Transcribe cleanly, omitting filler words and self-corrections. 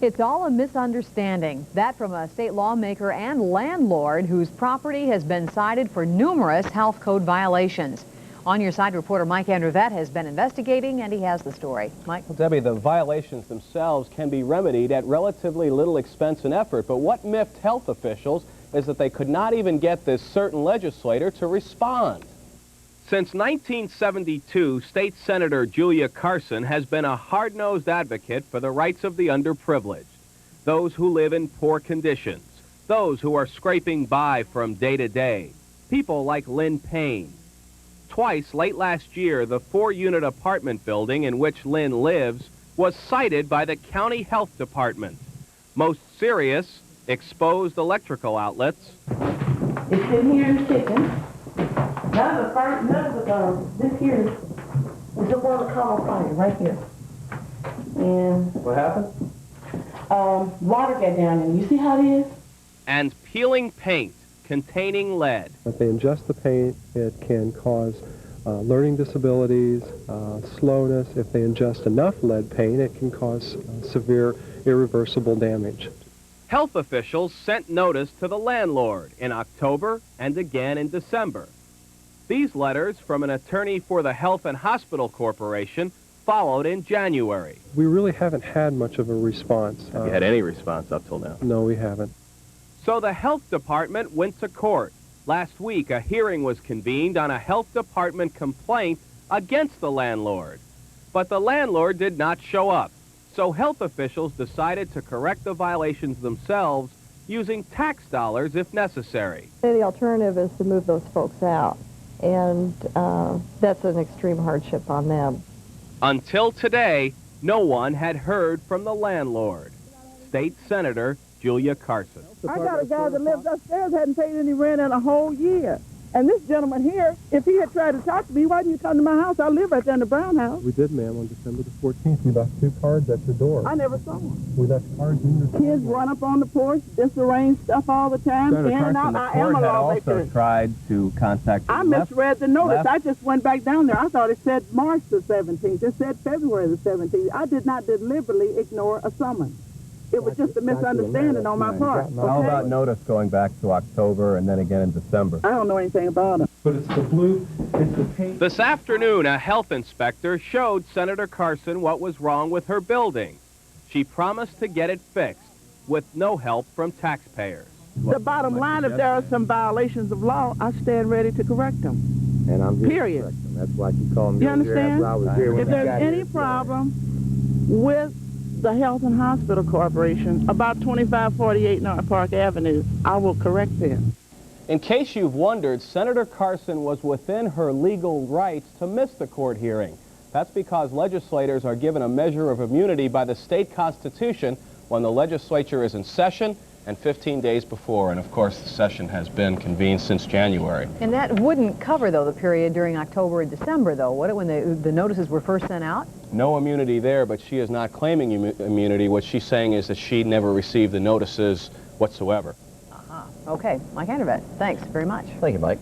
It's all a misunderstanding. That from a state lawmaker and landlord whose property has been cited for numerous health code violations. On Your Side reporter Mike Androvett has been investigating, and he has the story. Mike? Well, Debbie, the violations themselves can be remedied at relatively little expense and effort, but what miffed health officials is that they could not even get this certain legislator to respond. Since 1972, State Senator Julia Carson has been a hard-nosed advocate for the rights of the underprivileged, those who live in poor conditions, those who are scraping by from day to day, people like Lynn Payne. Twice late last year, the 4-unit apartment building in which Lynn lives was cited by the county health department. Most serious, exposed electrical outlets. It's in here in the kitchen. This here is the one that caught on fire right here. And What happened? water got down in. You see how it is? And peeling paint containing lead. If they ingest the paint, it can cause learning disabilities, slowness. If they ingest enough lead paint, it can cause severe irreversible damage. Health officials sent notice to the landlord in October and again in December. These letters from an attorney for the Health and Hospital Corporation followed in January. We really haven't had much of a response. Have you had any response up till now? No, we haven't. So the health department went to court. Last week, a hearing was convened on a health department complaint against the landlord. But the landlord did not show up. So health officials decided to correct the violations themselves using tax dollars if necessary. The alternative is to move those folks out, and that's an extreme hardship on them. Until today, no one had heard from the landlord. State Senator Julia Carson. I got a guy that lives upstairs, hadn't paid any rent in a whole year. And this gentleman here, if he had tried to talk to me, why didn't you come to my house? I live right there in the Brown house. We did, ma'am, on December the 14th. We left 2 cards at your door. I never saw one. We left cards in your door. Kids run up on the porch, disarrange stuff all the time, in and out. I am a lawmaker. also tried to contact the I misread the notice. I just went back down there. I thought it said March the 17th. It said February the 17th. I did not deliberately ignore a summons. It was just a misunderstanding on my part. Okay? How about notice going back to October and then again in December? I don't know anything about it. But it's the blue, it's the paint. This afternoon, a health inspector showed Senator Carson what was wrong with her building. She promised to get it fixed with no help from taxpayers. The bottom line, if there are some violations of law, I stand ready to correct them. And I'm here Period. to correct them. That's why she called me. You understand? If If there's any problem with the Health and Hospital Corporation about 2548 North Park Avenue, I will correct them. In case you've wondered, Senator Carson was within her legal rights to miss the court hearing. That's because legislators are given a measure of immunity by the state constitution when the legislature is in session and 15 days before. And of course, the session has been convened since January. And that wouldn't cover, though, the period during October and December, though, would it, when the notices were first sent out? No immunity there, but she is not claiming immunity. What she's saying is that she never received the notices whatsoever. Okay. Mike Androvett, thanks very much. Thank you, Mike.